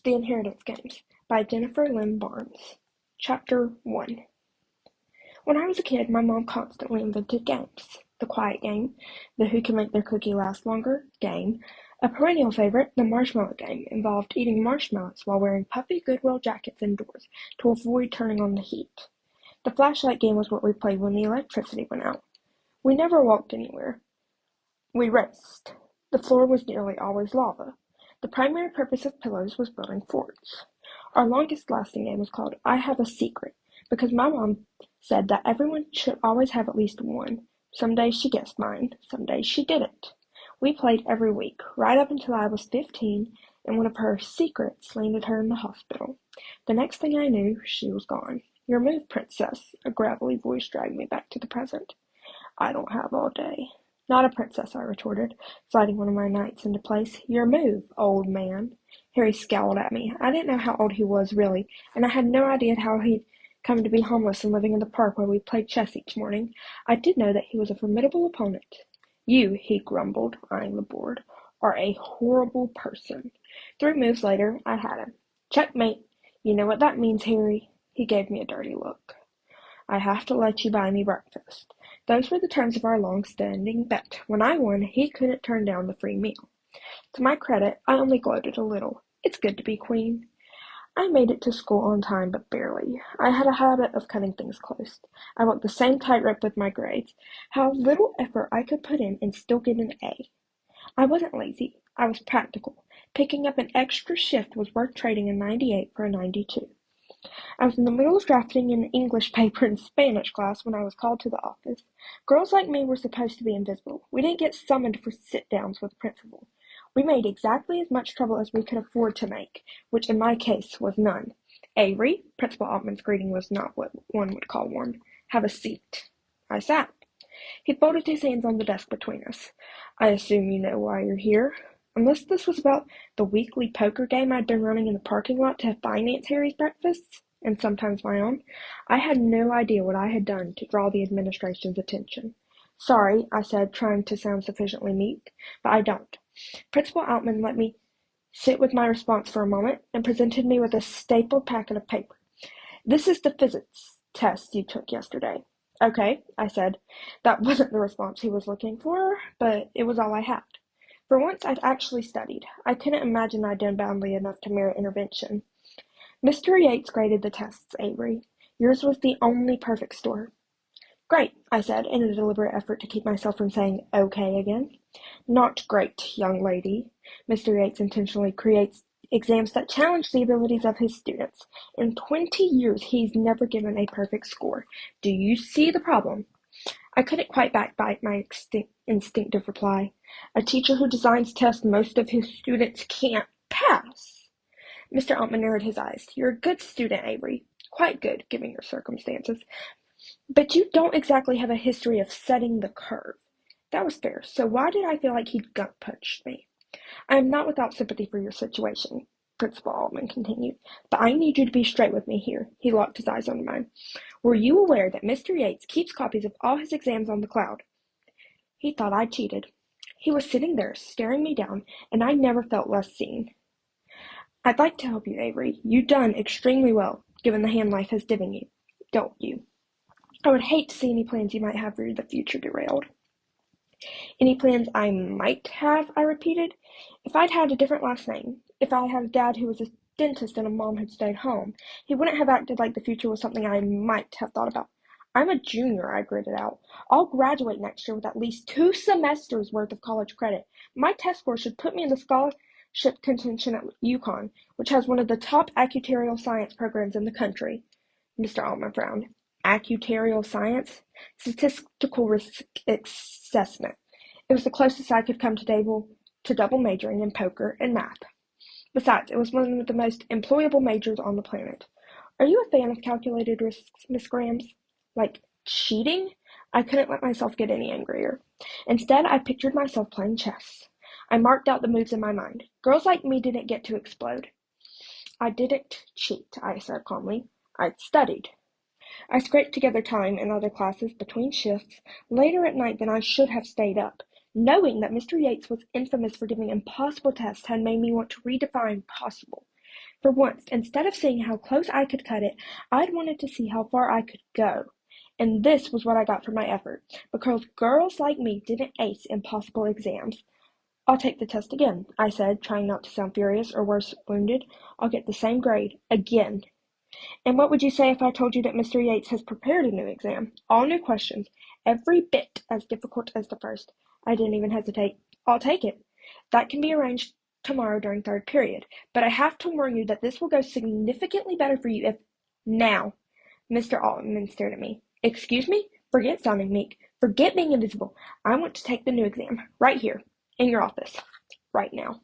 The Inheritance Games by Jennifer Lynn Barnes. Chapter 1. When I was a kid, my mom constantly invented games. The quiet game, the who can make their cookie last longer game. A perennial favorite, the marshmallow game, involved eating marshmallows while wearing puffy Goodwill jackets indoors to avoid turning on the heat. The flashlight game was what we played when the electricity went out. We never walked anywhere. We raced. The floor was nearly always lava. The primary purpose of pillows was building forts. Our longest-lasting game was called I Have a Secret, because my mom said that everyone should always have at least one. Some days she guessed mine, some days she didn't. We played every week, right up until I was 15, and one of her secrets landed her in the hospital. The next thing I knew, she was gone. Your move, princess, a gravelly voice dragged me back to the present. I don't have all day. Not a princess, I retorted, sliding one of my knights into place. Your move, old man. Harry scowled at me. I didn't know how old he was, really, and I had no idea how he'd come to be homeless and living in the park where we played chess each morning. I did know that he was a formidable opponent. You, he grumbled, eyeing the board, are a horrible person. 3 moves later, I had him. Checkmate. You know what that means, Harry. He gave me a dirty look. I have to let you buy me breakfast. Those were the terms of our long-standing bet. When I won, he couldn't turn down the free meal. To my credit, I only gloated a little. It's good to be queen. I made it to school on time, but barely. I had a habit of cutting things close. I walked the same tightrope with my grades. How little effort I could put in and still get an A. I wasn't lazy. I was practical. Picking up an extra shift was worth trading a 98 for a 92. I was in the middle of drafting an English paper in Spanish class when I was called to the office. Girls like me were supposed to be invisible. We didn't get summoned for sit-downs with the principal. We made exactly as much trouble as we could afford to make, which in my case was none. Avery, Principal Altman's greeting was not what one would call warm. Have a seat. I sat. He folded his hands on the desk between us. I assume you know why you're here. Unless this was about the weekly poker game I'd been running in the parking lot to finance Harry's breakfasts, and sometimes my own, I had no idea what I had done to draw the administration's attention. Sorry, I said, trying to sound sufficiently meek, but I don't. Principal Altman let me sit with my response for a moment and presented me with a stapled packet of paper. This is the physics test you took yesterday. Okay, I said. That wasn't the response he was looking for, but it was all I had. For once, I'd actually studied. I couldn't imagine I'd done badly enough to merit intervention. Mr. Yates graded the tests, Avery. Yours was the only perfect score. Great, I said, in a deliberate effort to keep myself from saying okay again. Not great, young lady. Mr. Yates intentionally creates exams that challenge the abilities of his students. In 20 years, he's never given a perfect score. Do you see the problem? I couldn't quite backbite my instinctive reply. A teacher who designs tests most of his students can't pass. Mr. Altman narrowed his eyes. You're a good student, Avery. Quite good, given your circumstances. But you don't exactly have a history of setting the curve. That was fair, so why did I feel like he'd gut-punched me? I am not without sympathy for your situation, Principal Altman continued, but I need you to be straight with me here. He locked his eyes on mine. Were you aware that Mr. Yates keeps copies of all his exams on the cloud? He thought I cheated. He was sitting there, staring me down, and I never felt less seen. I'd like to help you, Avery. You've done extremely well, given the hand life has given you, don't you? I would hate to see any plans you might have for the future derailed. Any plans I might have, I repeated. If I'd had a different last name, if I had a dad who was a dentist and a mom who'd stayed home, he wouldn't have acted like the future was something I might have thought about. I'm a junior, I gritted out. I'll graduate next year with at least 2 semesters worth of college credit. My test score should put me in the scholarship contention at UConn, which has one of the top actuarial science programs in the country. Mr. Altman frowned. Actuarial science? Statistical risk assessment. It was the closest I could come to double majoring in poker and math. Besides, it was one of the most employable majors on the planet. Are you a fan of calculated risks, Miss Grams? Like cheating? I couldn't let myself get any angrier. Instead, I pictured myself playing chess. I marked out the moves in my mind. Girls like me didn't get to explode. I didn't cheat, I said calmly. I'd studied. I scraped together time in other classes between shifts later at night than I should have stayed up. Knowing that Mr. Yates was infamous for giving impossible tests had made me want to redefine possible. For once, instead of seeing how close I could cut it, I'd wanted to see how far I could go. And this was what I got for my effort, because girls like me didn't ace impossible exams. "I'll take the test again," I said, trying not to sound furious or worse, wounded. "I'll get the same grade, again." "And what would you say if I told you that Mr. Yates has prepared a new exam? All new questions, every bit as difficult as the first." I didn't even hesitate. "I'll take it. That can be arranged tomorrow during third period. But I have to warn you that this will go significantly better for you if—" "Now." Mr. Altman stared at me. "Excuse me? Forget sounding meek. Forget being invisible. I want to take the new exam. Right here. In your office. Right now."